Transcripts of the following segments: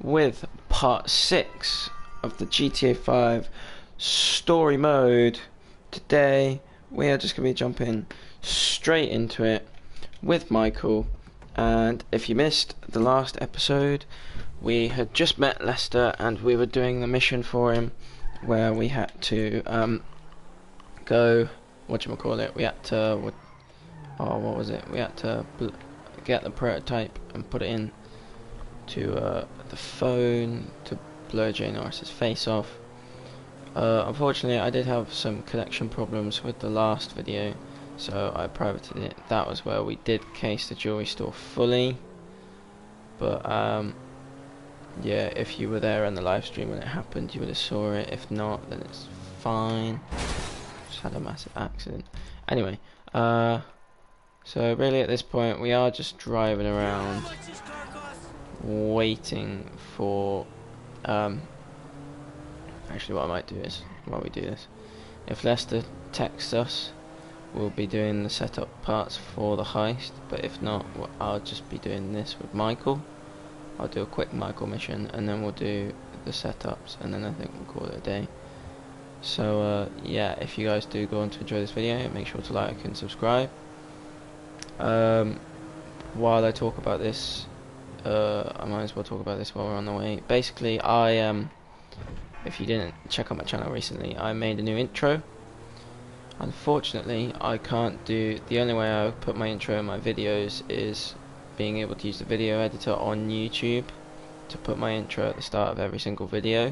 with part 6 of the GTA 5 story mode. Today we are just going to be jumping straight into it with Michael. And if you missed the last episode, we had just met Lester and we were doing the mission for him where we had to go, whatchamacallit, we had to, what was it, we had to get the prototype and put it in to the phone to blow Jay Norris's face off. Unfortunately I did have some connection problems with the last video, so I privated it. That was where we did case the jewelry store fully, but yeah, if you were there on the live stream when it happened you would have saw it. If not, then it's fine. Just had a massive accident. Anyway, so really at this point we are just driving around waiting for actually what I might do is, while we do this, if Lester texts us, we'll be doing the setup parts for the heist, but if not, I'll just be doing this with Michael. I'll do a quick Michael mission and then we'll do the setups, and then I think we'll call it a day. So yeah, if you guys do go on to enjoy this video, make sure to like and subscribe. While I talk about this, I might as well talk about this while we're on the way. Basically, if you didn't check out my channel recently, I made a new intro. Unfortunately, I can't do, the only way I put my intro in my videos is being able to use the video editor on YouTube to put my intro at the start of every single video.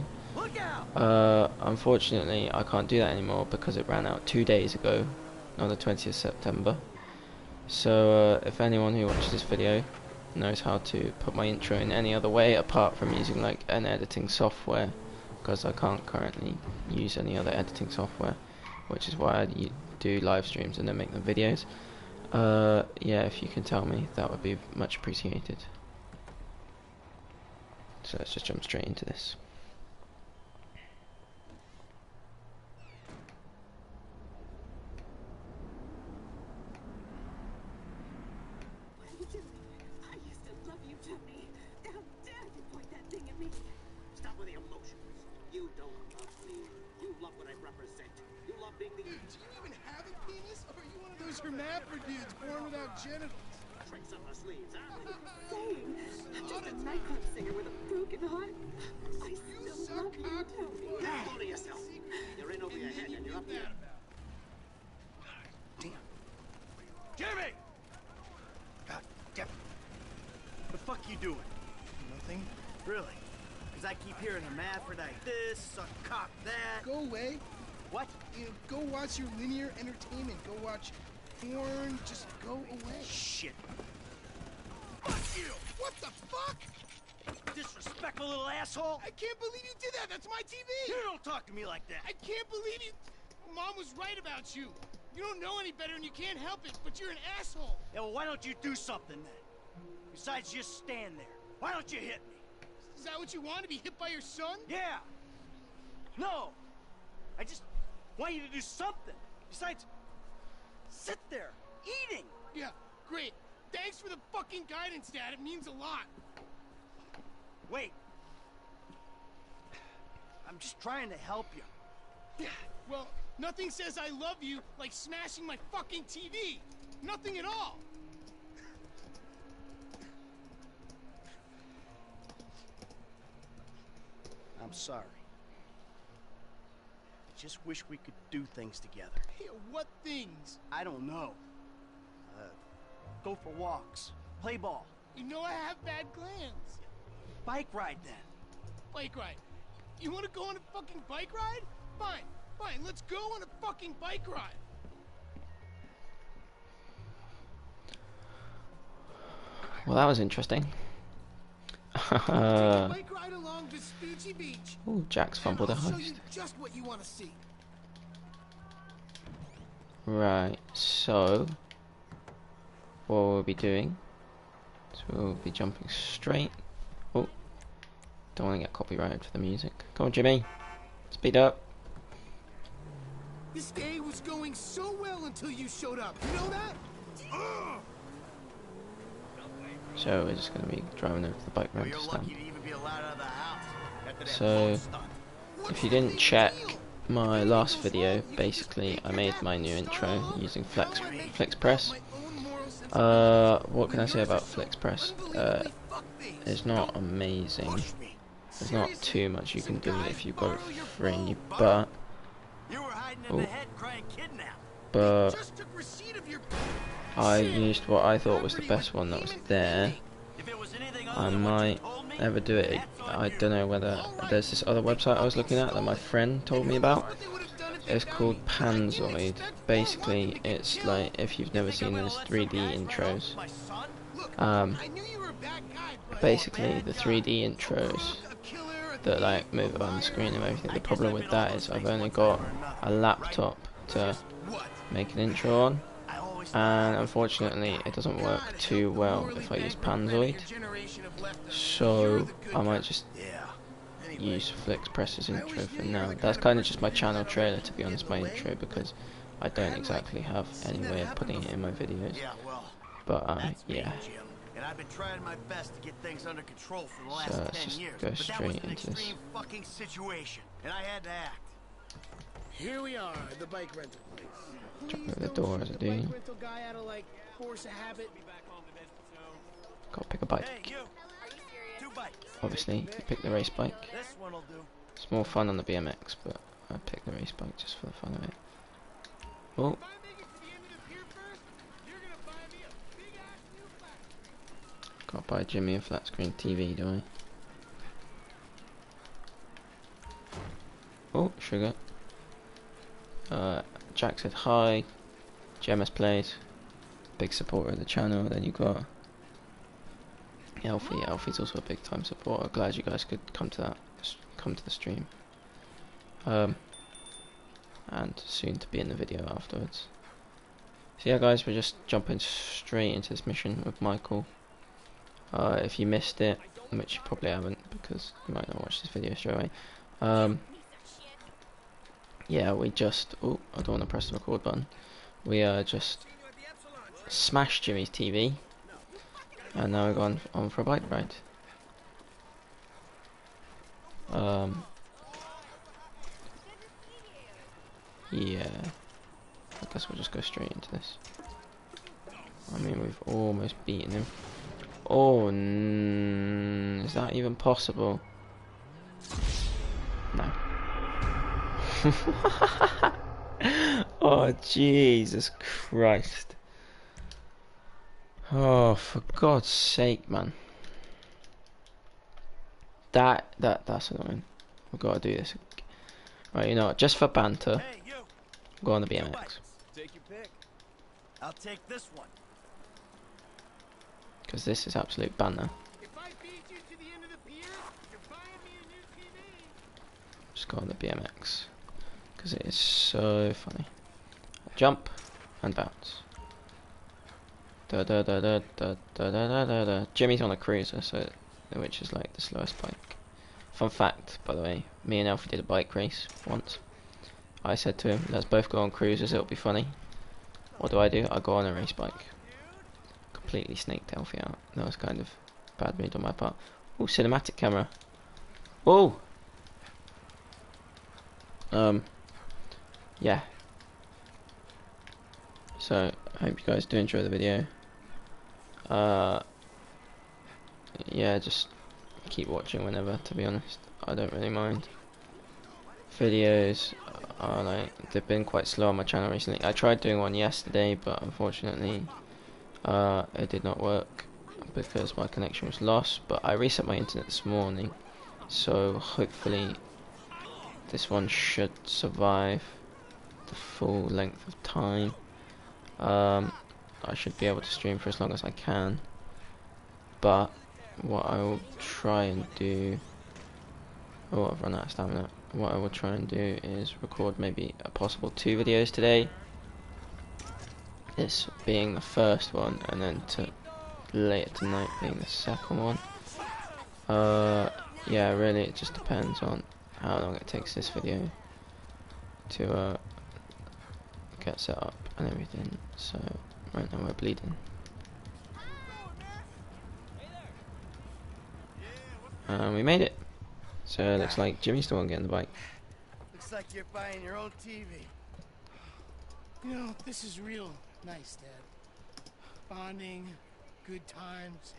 Unfortunately, I can't do that anymore because it ran out 2 days ago, on the 20th of September. So if anyone who watches this video knows how to put my intro in any other way apart from using like an editing software, because I can't currently use any other editing software, which is why I do live streams and then make them videos. Yeah, if you can tell me, that would be much appreciated. So let's just jump straight into this. Hermaphrodites born without genitals. Tricks up my sleeves, huh? Same. Just a nightclub singer with a broken heart. I still love you, Tony. Hold on yourself. You're in over your head and you're up here. Damn. Jimmy! God damn. The fuck you doing? Nothing. Really? Because I keep hearing hermaphrodite this, a cock that. Go away. What? You know, go watch your linear entertainment. Go watch porn. Just go away. Shit. Fuck you! What the fuck? Disrespectful little asshole! I can't believe you did that! That's my TV! You don't talk to me like that! I can't believe you... Mom was right about you. You don't know any better and you can't help it, but you're an asshole. Yeah, well, why don't you do something then? Besides just stand there. Why don't you hit me? Is that what you want, to be hit by your son? Yeah! No! I just want you to do something. Besides, sit there, eating! Yeah, great. Thanks for the fucking guidance, Dad. It means a lot. Wait. I'm just trying to help you. Well, nothing says I love you like smashing my fucking TV. Nothing at all. I'm sorry. I just wish we could do things together. Hey, what things? I don't know. Go for walks. Play ball. You know I have bad glands. Bike ride then. Bike ride. You want to go on a fucking bike ride? Fine, fine, let's go on a fucking bike ride. Well, that was interesting. Take a bike ride along Vespucci Beach. Ooh, Jack's fumbled a I'll show you heist. just what you want to see. Right, so what we'll be doing is we'll be jumping straight. Oh, don't want to get copyrighted for the music. Come on, Jimmy, speed up. This day was going so well until you showed up. You know that? So we're just going to be driving over to the bike Well, rental you're stand. lucky to even be allowed out of the house after that So, phone stunt. if you didn't check my last video, basically I made my new intro using FlexPress. What can I say about FlexPress? It's not amazing. There's not too much you can do if you've got it for free, but You were hiding in the head crying kidnapped. I used what I thought was the best one that was there. If it was anything I other than what you might told me, ever do it. I don't know whether there's this other website I was looking at that my friend told me about. It's called Panzoid. Basically, it's like, if you've never seen those 3D intros, basically the 3D intros that like move around the screen and everything. The problem with that is I've only got a laptop to make an intro on, and unfortunately it doesn't work too well if I use Panzoid, so I might just use FlexPress's intro for now. That's kind of just my channel trailer, to be honest, my intro, because I don't exactly have any way of putting it in my videos. But yeah. And I've been trying my best to get things under control for the last So let's 10 just years. go But that was straight an into this. extreme fucking situation, and I had to act. Here we are, the bike rental place. Jump over the door as I do. Rental guy out of like force a habit. Gotta pick a bike. Hey, you. 2 bikes. Obviously, you pick the race bike. This one'll do. It's more fun on the BMX, but I picked the race bike just for the fun of it. Oh, gotta buy Jimmy a flat screen TV, do I? Oh, sugar. Jack said hi. Gemma's plays. Big supporter of the channel. Then you got Alfie. Alfie's also a big time supporter. Glad you guys could come to the stream. And soon to be in the video afterwards. So yeah, guys, we're just jumping straight into this mission with Michael. If you missed it, which you probably haven't because you might not watch this video straight away. Yeah, we just... Oh, I don't want to press the record button. We just smashed Jimmy's TV. And now we're going on for a bike ride. Yeah. I guess we'll just go straight into this. I mean, we've almost beaten him. Oh, is that even possible? No. Oh, Jesus Christ. Oh, for God's sake, man. That's annoying. We've got to do this. Right, you know what, just for banter, Hey, you. go on the 2 BMX. bikes. Take your pick. I'll take this one. Because this is absolute banter. If I feed you to the end of the pier, you're buying me a new TV. Just go on the BMX. Because it is so funny. Jump and bounce. Da da da da da da da da da. Jimmy's on a cruiser, so which is like the slowest bike. Fun fact, by the way, me and Alfie did a bike race once. I said to him, let's both go on cruisers, it'll be funny. What do? I go on a race bike. Completely snaked Alfie out. That was kind of bad mood on my part. Oh, cinematic camera. Oh! Yeah. So, I hope you guys do enjoy the video. Yeah, just keep watching whenever, to be honest. I don't really mind. Videos are like, they've been quite slow on my channel recently. I tried doing one yesterday, but unfortunately it did not work because my connection was lost. But I reset my internet this morning, so hopefully this one should survive the full length of time. I should be able to stream for as long as I can, but what I will try and do... Oh, I've run out of stamina. What I will try and do is record maybe a possible 2 videos today. This being the first one, and then later tonight being the second one. Yeah, really, it just depends on how long it takes this video to get set up and everything. So right now we're bleeding. And we made it. So it looks like Jimmy's the one getting the bike. Looks like you're buying your own TV. You know, this is real nice, Dad. Bonding, good times.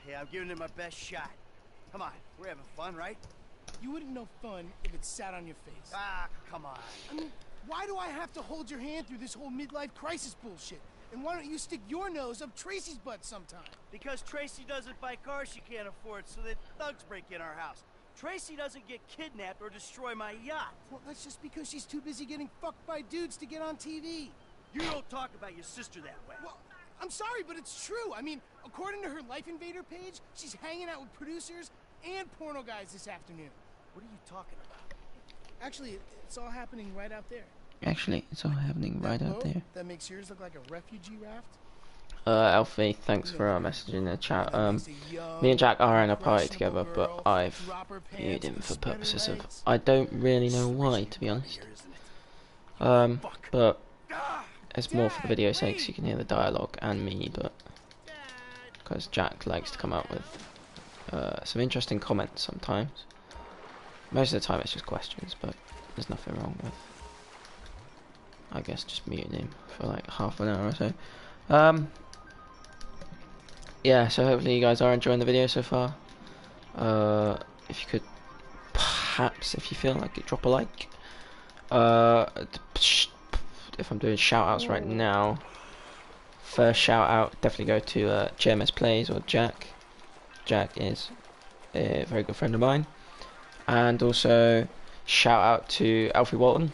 Yeah, I'm giving it my best shot. Come on, we're having fun, right? You wouldn't know fun if it sat on your face. Ah, come on. I mean, why do I have to hold your hand through this whole midlife crisis bullshit? And why don't you stick your nose up Tracy's butt sometime? Because Tracy doesn't buy cars she can't afford, so that thugs break in our house. Tracy doesn't get kidnapped or destroy my yacht. Well, that's just because she's too busy getting fucked by dudes to get on TV. You don't talk about your sister that way. Well, I'm sorry, but it's true. I mean, according to her Life Invader page, she's hanging out with producers and porno guys this afternoon. What are you talking about? Actually, it's all happening right out there. Actually, it's all happening right out there. That makes yours look like a refugee raft? Alfie, thanks for messaging in the chat. Me and Jack are in a party together, but I've viewed him for purposes of... I don't really know why, to be honest. But it's more for the video's sake, so you can hear the dialogue and me, but... Because Jack likes to come up with some interesting comments sometimes. Most of the time it's just questions, but there's nothing wrong with... I guess just muting him for like half an hour or so. Yeah, so hopefully you guys are enjoying the video so far. If you could, perhaps, if you feel like it, drop a like. If I'm doing shout outs right now, first shout out definitely go to JMS Plays or Jack. Jack is a very good friend of mine. And also shout out to Alfie Walton.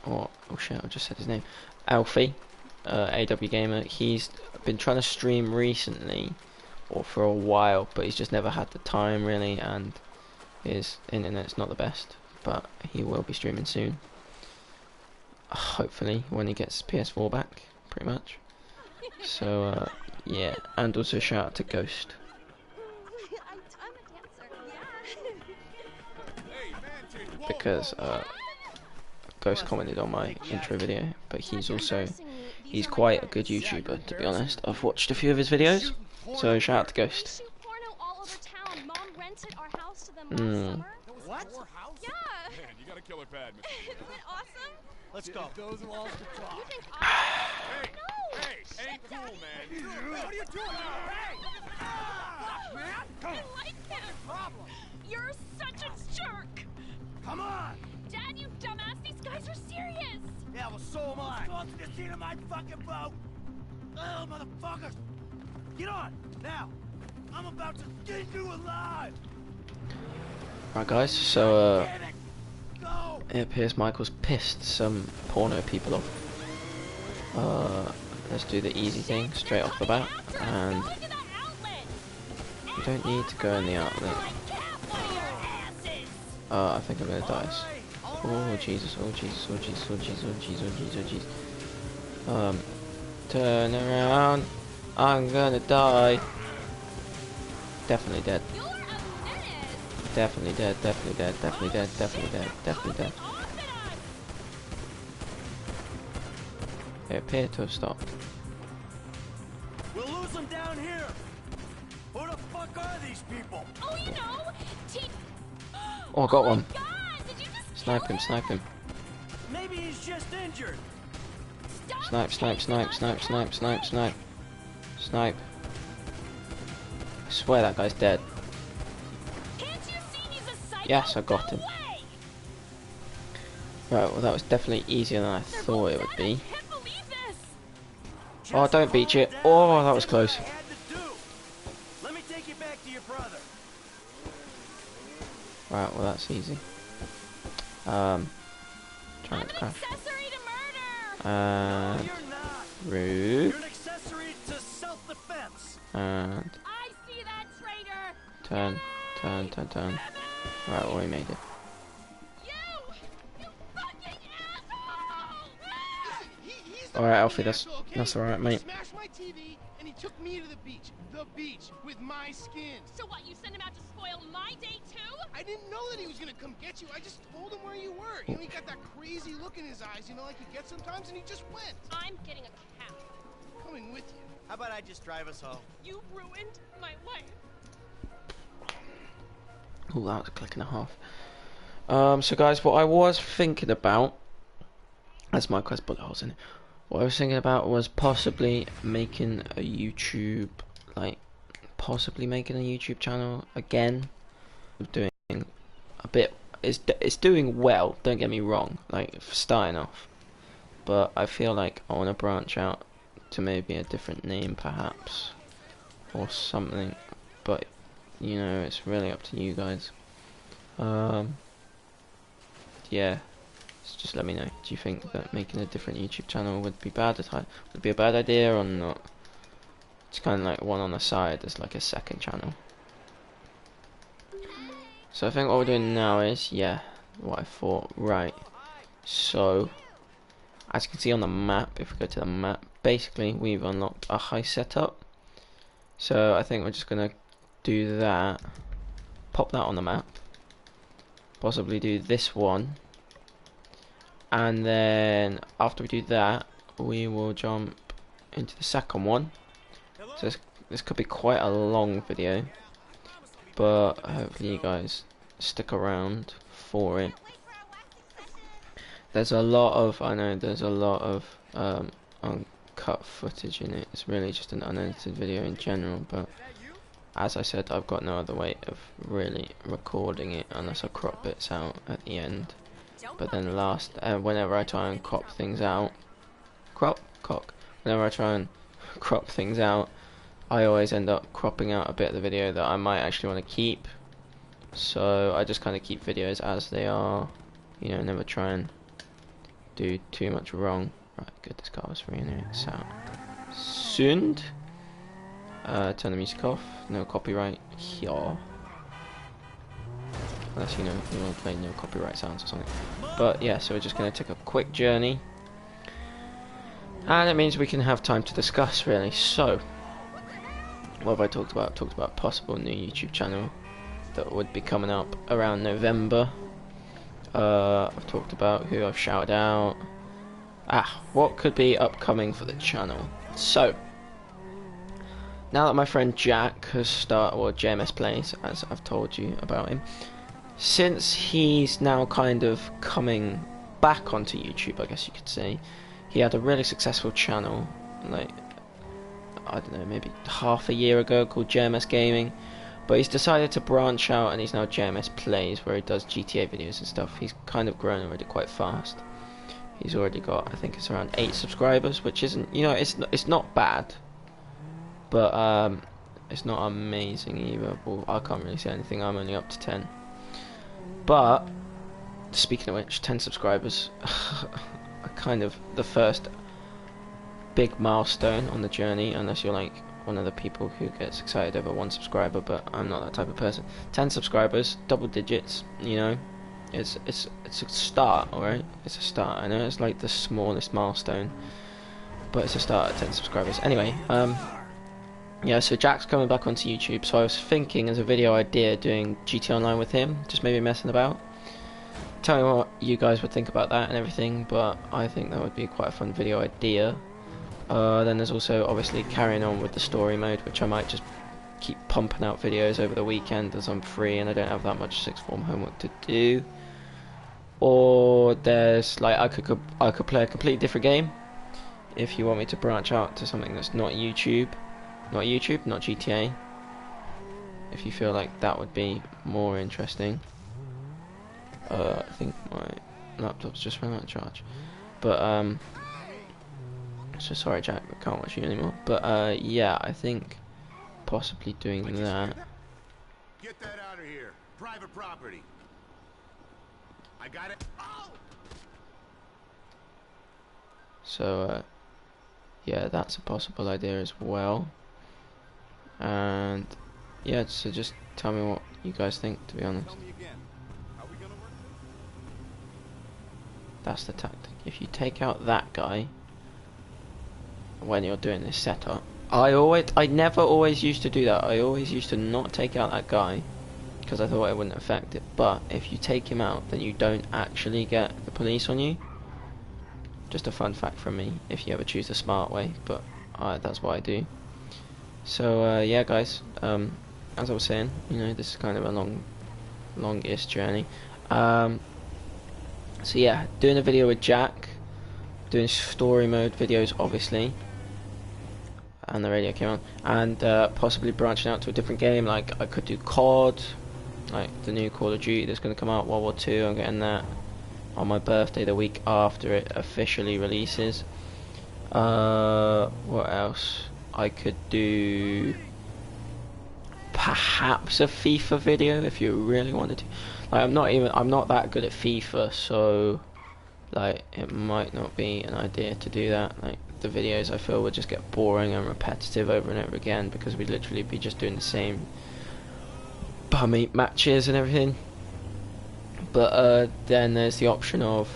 Oh shit, I just said his name. Alfie, AW Gamer. He's been trying to stream recently, or for a while, but he's just never had the time really, and his internet's not the best. But he will be streaming soon. Hopefully, when he gets his PS4 back, pretty much. So yeah, and also shout out to Ghost. Because Ghost commented on my intro video, but he's quite a good YouTuber, to be honest. I've watched a few of his videos, so shout out to Ghost. What? Yeah. Man, you got a killer pad, Mr. Isn't it awesome? Let's go. Those walls to talk. You think Hey, No. hey, ain't cool, man. What are you doing? Hey! Man! I like him. Problem. You're such a jerk. Come on! Dad, you dumbass. These guys are serious. Yeah, well, so am I. Go to the scene of my fucking boat. Oh, motherfuckers! Get on now. I'm about to skin you alive. Right, guys. So Damn it. Go. it appears Michael's pissed some porno people off. Let's do the easy thing straight off the bat, and Go into that outlet. you don't need to go in the outlet. I think I'm gonna die. Oh Jesus! Oh Jesus! Oh Jesus! Oh Jesus! Oh Jesus! Oh Jesus! Oh Jesus! Turn around! I'm gonna die. Definitely dead. You're a menace. Definitely dead. Definitely dead. Definitely dead. Definitely dead. Definitely dead. It appeared to have stopped. We'll lose them down here. Who the fuck are these people? Oh, you know, Oh, I got one. God, did you just Snipe kill him! Snipe him! Maybe he's just injured. Stop Snipe! Snipe! Snipe! Snipe! Snipe! Snipe! Snipe! Snipe! I swear that guy's dead. Can't you see he's a psycho? Yes, I got No him. way. Right, well that was definitely easier than I They're thought both it would dead. be. I can't believe this. Oh, don't beat you. Oh, that was close. Let me take you back to your brother. Right, well that's easy. Trying I'm not to an crash. accessory to murder. No, And you're not. rude. You're an accessory to self-defense. And I see that traitor. turn. Right, well we made it. You fucking asshole. He's the Alright, fucking Alfie, that's asshole, okay? alright, mate. He smashed my TV and he took me to the beach. The beach with my skin. So what? You sent him out to spoil my day too? I didn't know that he was gonna come get you. I just told him where you were. You know, he got that crazy look in his eyes, you know, like he gets sometimes, and he just went. I'm getting a cab. Coming with you. How about I just drive us home? You ruined my life. Oh, that was a click and a half. So guys, what I was thinking about, as my quest bullet holes in it. What I was thinking about was possibly making a YouTube, possibly making a YouTube channel again. Doing a bit. It's doing well. Don't get me wrong. Like for starting off, but I feel like I want to branch out to maybe a different name, perhaps, or something. But you know, it's really up to you guys. Yeah. So just let me know. Do you think that making a different YouTube channel would be bad? Would be a bad idea or not? It's kind of like one on the side as like a second channel. So I think what we're doing now is, yeah, what I thought. Right. So, as you can see on the map, if we go to the map, basically we've unlocked a heist setup. So I think we're just gonna do that. Pop that on the map. Possibly do this one. And then after we do that, we will jump into the second one. So this could be quite a long video, but hopefully you guys stick around for it. There's a lot of, I know there's a lot of uncut footage in it. It's really just an unedited video in general, but as I said, I've got no other way of really recording it unless I crop bits out at the end. But then whenever I try and crop things out, whenever I try and crop things out, I always end up cropping out a bit of the video that I might actually want to keep. So I just kind of keep videos as they are, you know, never try and do too much wrong. Right, good, this car was free anyway. Sound. Turn the music off, no copyright here. Unless you know you want to play no copyright sounds or something. But yeah, so we're just going to take a quick journey, and it means we can have time to discuss really. So, what have I talked about? I've talked about a possible new YouTube channel that would be coming up around November. I've talked about who I've shouted out. What could be upcoming for the channel? So, now that my friend Jack has started, or JMS Plays, as I've told you about him, since he's now kind of coming back onto YouTube, I guess you could say, he had a really successful channel, like, I don't know, maybe half a year ago, called JMS Gaming, but he's decided to branch out and he's now JMS Plays, where he does GTA videos and stuff. He's kind of grown already quite fast. He's already got, I think it's around 8 subscribers, which isn't, you know, it's not bad, but it's not amazing either. Well, I can't really say anything, I'm only up to 10. But, speaking of which, 10 subscribers are kind of the first big milestone on the journey, unless you're like one of the people who gets excited over 1 subscriber, but I'm not that type of person. 10 subscribers, double digits, you know, it's a start, alright? It's a start. I know it's like the smallest milestone, but it's a start at 10 subscribers. Anyway, yeah, so Jack's coming back onto YouTube, so I was thinking as a video idea doing GT Online with him, just maybe messing about. Tell me what you guys would think about that and everything, but I think that would be quite a fun video idea. Then there's also obviously carrying on with the story mode, which I might just keep pumping out videos over the weekend as I'm free and I don't have that much sixth form homework to do. Or there's like I could play a completely different game if you want me to branch out to something that's not YouTube, not GTA. If you feel like that would be more interesting. I think my laptop's just run out of charge. But so sorry Jack, I can't watch you anymore. But yeah, I think possibly doing that. Get that out of here. Private property. I got it. Oh! So yeah, that's a possible idea as well. And yeah, so just tell me what you guys think, to be honest. Tell me again. How we gonna work this? That's the tactic. If you take out that guy when you're doing this setup, I never always used to do that. I always used to not take out that guy because I thought it wouldn't affect it. But if you take him out, then you don't actually get the police on you. Just a fun fact from me, if you ever choose the smart way, but that's what I do. So yeah guys, as I was saying, you know, this is kind of a long longest journey. So yeah, doing a video with Jack, doing story mode videos obviously, and the radio came on, and possibly branching out to a different game. Like I could do COD, like the new Call of Duty that's going to come out, World War II. I'm getting that on my birthday the week after it officially releases. What else? I could do perhaps a FIFA video if you really wanted to. Like I'm not that good at FIFA, so like it might not be an idea to do that. Like the videos I feel would just get boring and repetitive over and over again, because we'd literally be just doing the same bummy matches and everything. But then there's the option of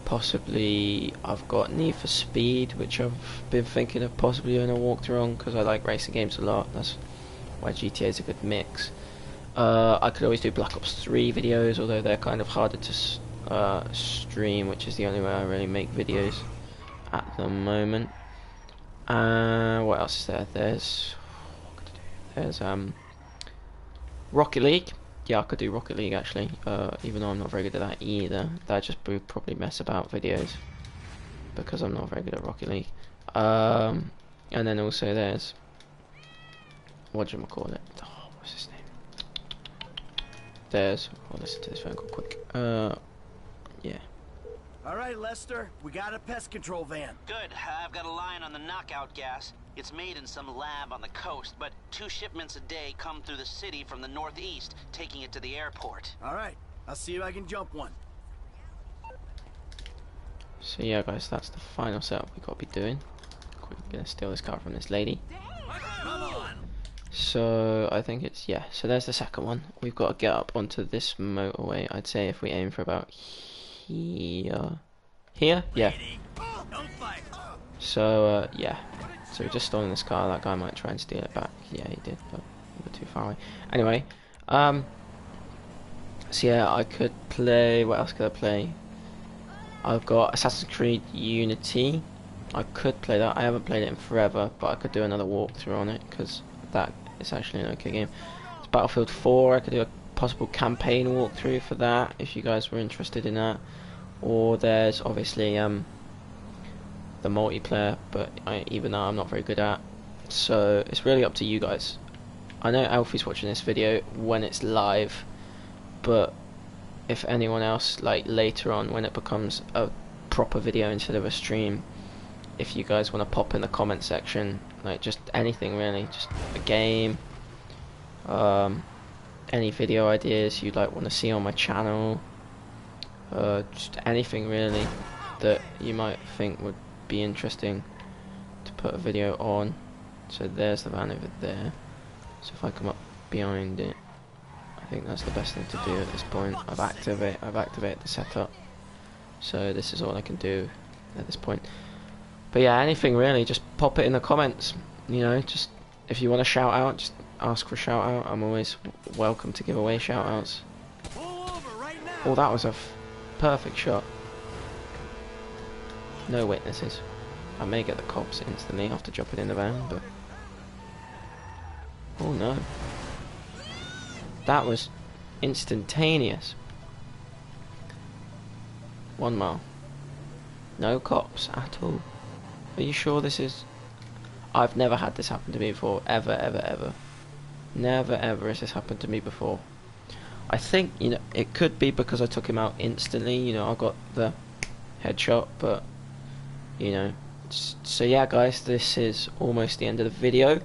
possibly, I've got Need for Speed, which I've been thinking of possibly doing a walkthrough on, because I like racing games a lot. That's why GTA is a good mix. I could always do Black Ops 3 videos, although they're kind of harder to stream, which is the only way I really make videos at the moment. What else is there? There's Rocket League. Yeah, I could do Rocket League actually, even though I'm not very good at that either. That just would probably mess about videos, because I'm not very good at Rocket League. And then also there's, whatchamacallit, oh, what's his name? There's, I'll listen to this phone call quick. Yeah. Alright, Lester, we got a pest control van. Good. I've got a line on the knockout gas. It's made in some lab on the coast, but 2 shipments a day come through the city from the northeast, taking it to the airport. Alright, I'll see if I can jump one. So yeah guys, that's the final setup we got to be doing. We're gonna steal this car from this lady. Come on! So I think it's, yeah, so there's the second one. We've got to get up onto this motorway. I'd say if we aim for about here. Yeah. Don't fight. So yeah, so we're just stalling this car. That guy might try and steal it back. Yeah, he did, but we were too far away. Anyway, so yeah, I could play, what else could I play? I've got Assassin's Creed Unity. I could play that. I haven't played it in forever, but I could do another walkthrough on it, because that is actually an okay game. It's Battlefield 4. I could do a possible campaign walkthrough for that if you guys were interested in that. Or there's obviously the multiplayer, but even that I'm not very good at, so it's really up to you guys. I know Alfie's watching this video when it's live, but if anyone else, like later on when it becomes a proper video instead of a stream, if you guys want to pop in the comment section, like just anything really, just a game, any video ideas you'd like want to see on my channel, just anything really that you might think would be interesting to put a video on. So there's the van over there, so if I come up behind it, I think that's the best thing to do at this point. I've activated the setup, so this is all I can do at this point. But yeah, anything really, just pop it in the comments, you know, just if you want to shout out, just ask for a shout out. I'm always welcome to give away shout outs. Oh, that was a perfect shot. No witnesses. I may get the cops instantly after jumping in the van, but oh no, that was instantaneous. 1 mile. No cops at all. Are you sure this is... I've never had this happen to me before. Ever. Never ever has this happened to me before. I think, you know, it could be because I took him out instantly. You know, I got the headshot, but, you know. So yeah, guys, this is almost the end of the video.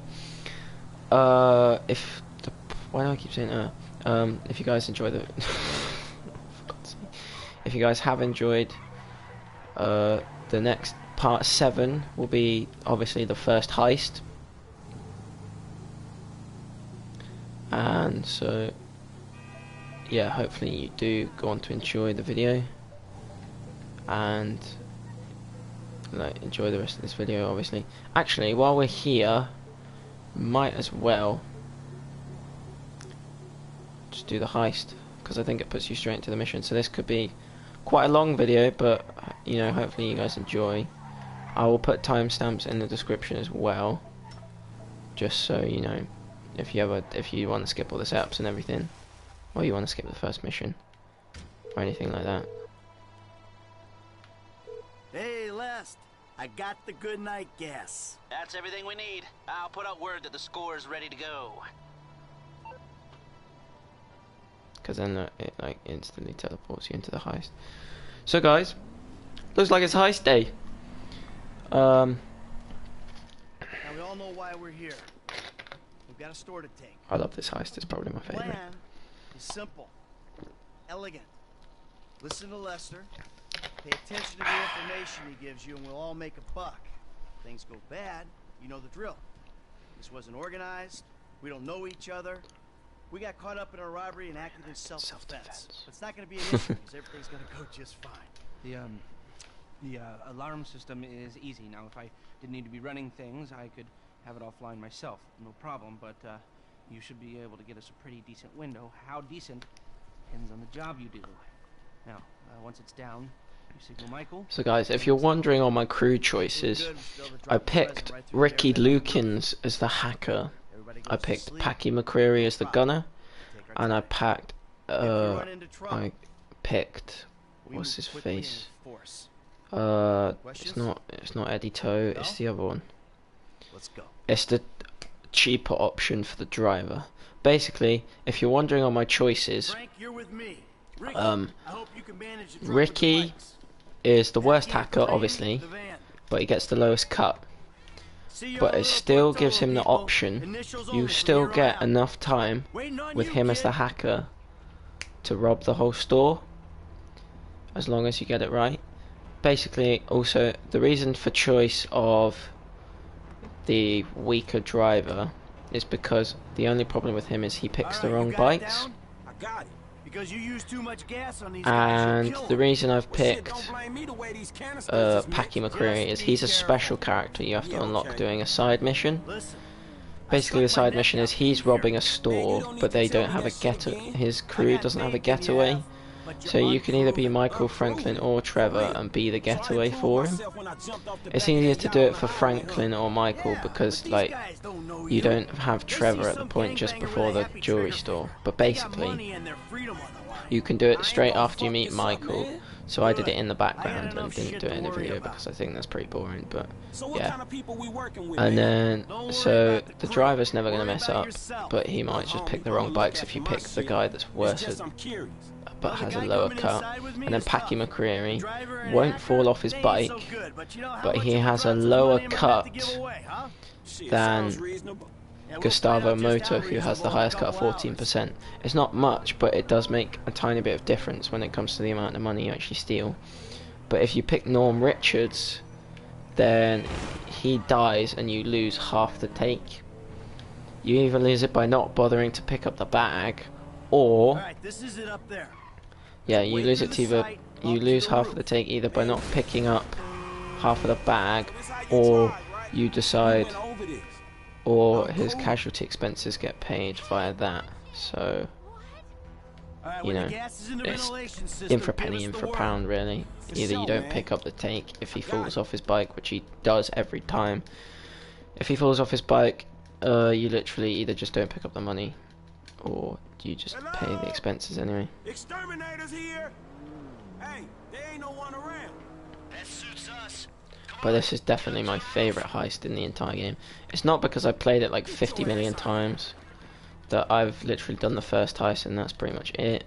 Why do I keep saying if you guys enjoy the... if you guys have enjoyed the next part 7 will be obviously the first heist, and so yeah, hopefully you do go on to enjoy the video and like enjoy the rest of this video. Obviously, actually, while we're here, might as well just do the heist, because I think it puts you straight into the mission. So this could be quite a long video, but you know, hopefully you guys enjoy. I will put timestamps in the description as well, just so you know, if you want to skip all the setups and everything, or you want to skip the first mission, or anything like that. Hey, Lest. I got the good night gas. That's everything we need. I'll put out word that the score is ready to go. Because then it like instantly teleports you into the heist. So guys, looks like it's heist day. Now we all know why we're here. We've got a store to take. I love this heist. It's probably my The favorite. plan is simple, elegant. Listen to Lester. Pay attention to the information he gives you, and we'll all make a buck. If things go bad, you know the drill. This wasn't organized. We don't know each other. We got caught up in a robbery and acted in self-defense. But it's not going to be an issue because everything's going to go just fine. The alarm system is easy. Now, if I didn't need to be running things, I could have it offline myself. No problem, but you should be able to get us a pretty decent window. How decent depends on the job you do. Now, once it's down, you signal Michael. So guys, if you're wondering on my crew choices, I picked Ricky Lukins as the hacker. I picked Packy McCreary as the gunner, and I picked what's his face? It's not Eddie Toe. It's the other one. Let's go. It's the cheaper option for the driver. Basically, if you're wondering on my choices, Frank, you're with me. Ricky, Um, I hope you can manage to drop Ricky with the bikes. is the worst Get the hacker, train, obviously, the van. but he gets the lowest cut. See you But on it the still Portola, gives him the people. option. Initials You only from still here on get out. enough time Waiting on with you, him as kid. the hacker to rob the whole store, as long as you get it right. Basically, also the reason for choice of the weaker driver is because the only problem with him is he picks the All right, wrong you got it bikes. down? I got it. Because you use too much gas on these And guys, you'll the kill 'em. reason I've Well, shit, picked don't blame me the way these canisters is Packy mixed. McCreary is Just he's a be special careful. character you have to Yeah, unlock okay. doing a side mission. Listen, Basically, the stuck my side neck mission out is he's here. robbing a Man, store, you don't but need they to tell don't me have a that shit getaway. again. His I crew got doesn't have a faith in you, getaway, Al, but so you're you can either be unproven. Michael Franklin or Trevor and be the getaway for him. It's easier to do it for Franklin or Michael Yeah, because, but these like, guys don't know you don't have They see Trevor at the some point just gangbanger before with a the happy jewelry trigger store. finger. But They got basically, money and their freedom on the line. you can do I it ain't straight gonna after you fuck meet this up, Michael. man. So I did Good. it in the I got background and enough didn't shit do it to in the worry video about. because I think that's pretty boring. But So what yeah. kind of people we working with, And man? then, Don't worry so about the crew. driver's never going to Worry mess about up, yourself. but he might just pick the wrong bikes if you pick the guy that's worse It's just at, I'm curious. but Well, the has a guy lower coming cut. inside with me And then is Packy tough. McCreary Driver and won't hacker, fall off his they ain't bike, so good, but you know how but much he of the has a crowd's lower money am I about to cut give away, huh? Shit, than sounds reasonable. Yeah, we'll Gustavo find out just Moto, how who has the reasonable in a highest cut of couple hours. 14%. It's not much, but it does make a tiny bit of difference when it comes to the amount of money you actually steal. But if you pick Norm Richards, then he dies and you lose half the take. You either lose it by not bothering to pick up the bag, or Alright, this is it up there. yeah, you Way lose through it the to either site, you up to lose the half roof. of the take either by not picking up half of the bag, This how you or drive, right? you We decide, went over this. or Oh, his cool. casualty expenses get paid via that. So Alright, you when know, the gas is in the it's ventilation system, in for a give penny, us in the for a word. pound, really. For Either you sure, don't man. pick up the take if he I got falls it. off his bike, which he does every time. If he falls off his bike, you literally either just don't pick up the money, or you just pay the expenses anyway. Exterminators here. Hey, there ain't no one around. That suits us. But this is definitely my favourite heist in the entire game. It's not because I played it like 50 million times that I've literally done the first heist and that's pretty much it.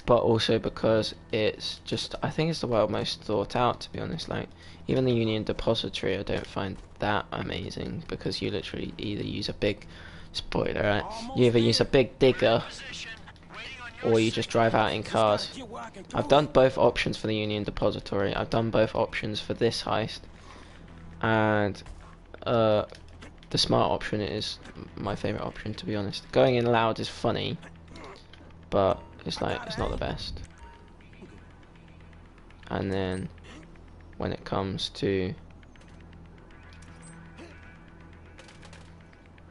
But also because it's just, I think it's the world most thought out, to be honest. Like, even the Union Depository I don't find that amazing, because you literally either use a big, spoiler, right? You either use a big digger, or you just drive out in cars. I've done both options for the Union Depository. I've done both options for this heist, and the smart option is my favourite option, to be honest. Going in loud is funny, but it's like, it's not the best. And then when it comes to,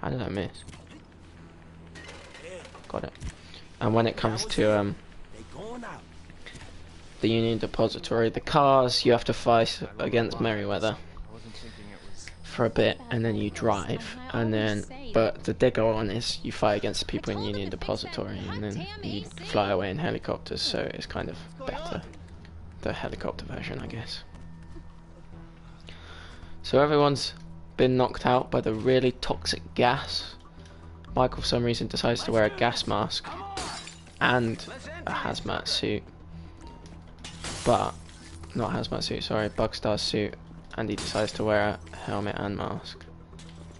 how did I miss? Got it. And when it comes to They going out. the Union Depository, the cars, you have to fight against Merryweather. for a bit and then you drive, and then but the digger one is you fight against the people in Union Depository and then you fly away in helicopters, so it's kind of better, the helicopter version, I guess. So everyone's been knocked out by the really toxic gas. Michael for some reason decides to wear a gas mask and a hazmat suit, but not hazmat suit, sorry, Bugstar suit, and he decides to wear a helmet and mask.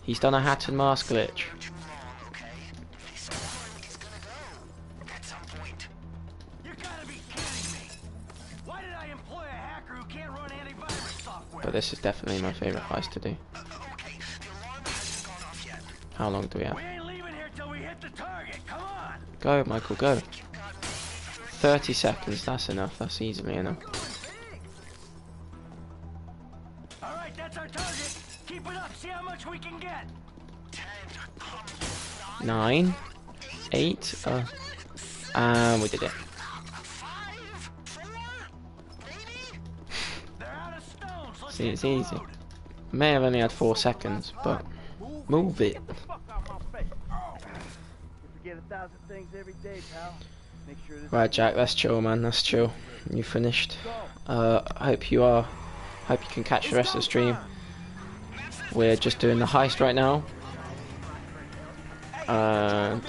He's done a hat and mask glitch. But this is definitely my favourite heist to do. How long do we have? Go, Michael, go. 30 seconds, that's enough, that's easily enough. Alright, that's our target. Keep it up, see how much we can get. 9, 8, and we did it. See, it's easy. May have only had 4 seconds, but move it. Right, Jack, that's chill, man, that's chill. You finished. I hope you are. Hope you can catch the rest of the stream. We're just doing the heist right now. And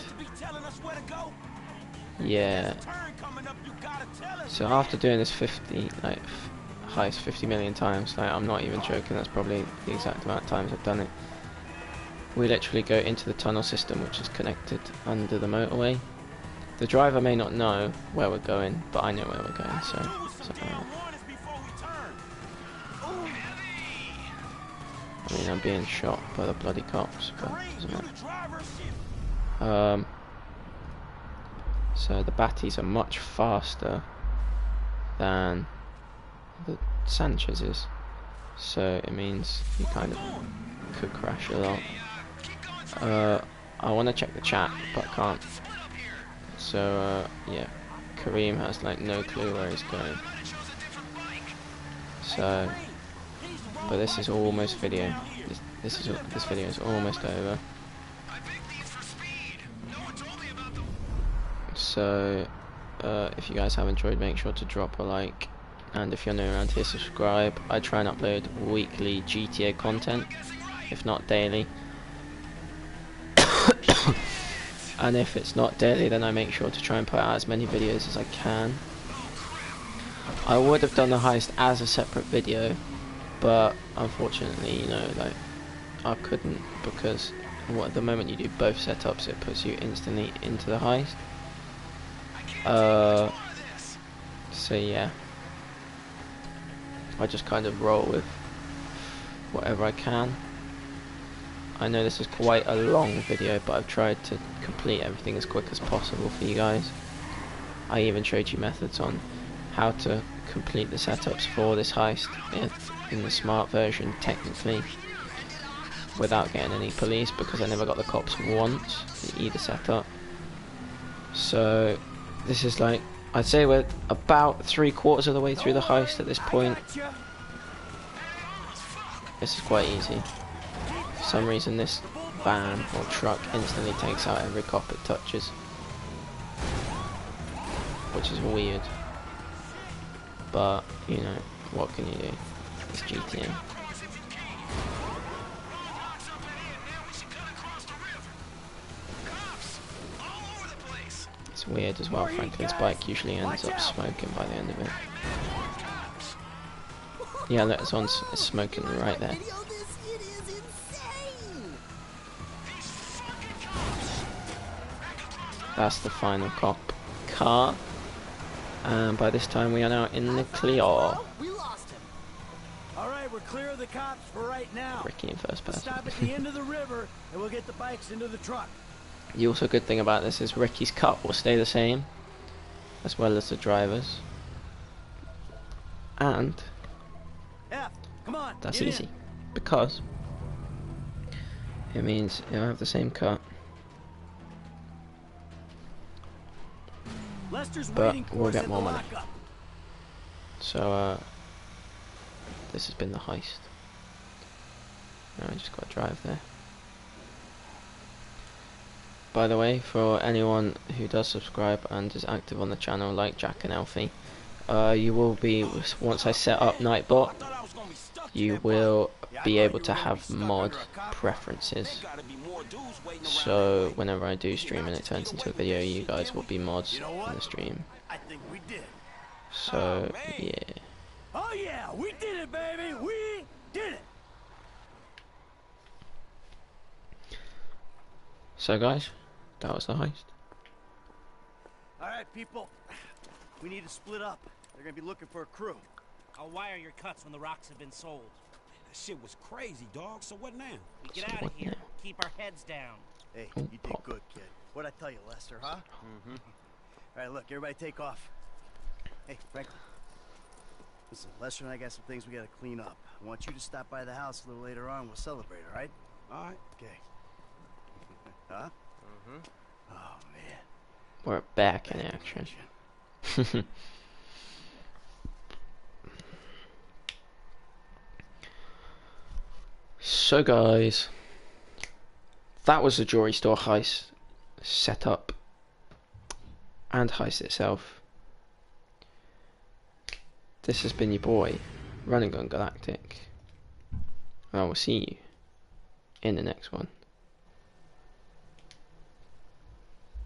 yeah. So after doing this 50, like, heist 50 million times, like, I'm not even joking, that's probably the exact amount of times I've done it. We literally go into the tunnel system, which is connected under the motorway. The driver may not know where we're going, but I know where we're going, so I mean, I'm being shot by the bloody cops, but it doesn't matter. So the Batties are much faster than the Sanchez's, so it means you kind of could crash a lot. I want to check the chat, but I can't. So yeah, Kareem has like no clue where he's going. So, but this is almost video. This video is almost over. So, if you guys have enjoyed, make sure to drop a like, and if you're new around here, subscribe. I try and upload weekly GTA content, if not daily. And if it's not daily, then I make sure to try and put out as many videos as I can. I would have done the heist as a separate video, but unfortunately, you know, like, I couldn't, because the moment you do both setups, it puts you instantly into the heist. So yeah, I just kind of roll with whatever I can. I know this is quite a long video, but I've tried to complete everything as quick as possible for you guys. I even showed you methods on how to complete the setups for this heist in the smart version, technically, without getting any police, because I never got the cops once in either setup. So this is like, I'd say we're about 3/4 of the way through the heist at this point. This is quite easy. For some reason this van or truck instantly takes out every cop it touches, which is weird, but you know, what can you do? It's GTA. It's weird as well, Franklin's bike usually ends up smoking by the end of it. Yeah, look, it's smoking right there. That's the final cop car, and by this time we are now in the clear. We lost him. All right, we're clear of the cops for right now. Ricky in first person. Stop at the end of the river, and we'll get the bikes into the truck. The also good thing about this is Ricky's cut will stay the same, as well as the driver's, and Come on, that's easy, because it means you'll have the same cut. But we'll get more money. So this has been the heist. No, I just got to drive there. By the way, for anyone who does subscribe and is active on the channel, like Jack and Alfie, you will be, once I set up Nightbot, you will be able to have mod preferences. So whenever I do stream and it turns into a video, you guys will be mods in the stream. I think we did. So yeah. Oh yeah, we did it, baby. We did it. So guys, that was the heist. All right, people. We need to split up. They're gonna be looking for a crew. I'll wire your cuts when the rocks have been sold. That shit was crazy, dog. So what now? We get out of here. Keep our heads down. Hey, you did good, kid. What'd I tell you, Lester, huh? Mm-hmm. All right, look, everybody take off. Hey, Franklin. Listen, Lester and I got some things we gotta clean up. I want you to stop by the house a little later on. We'll celebrate, all right? All right. Okay. Huh? Mm-hmm. Oh, man. We're back in action. So guys, that was the jewelry store heist setup and heist itself. This has been your boy, RNGalactic, and I will see you in the next one.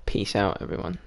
Peace out, everyone.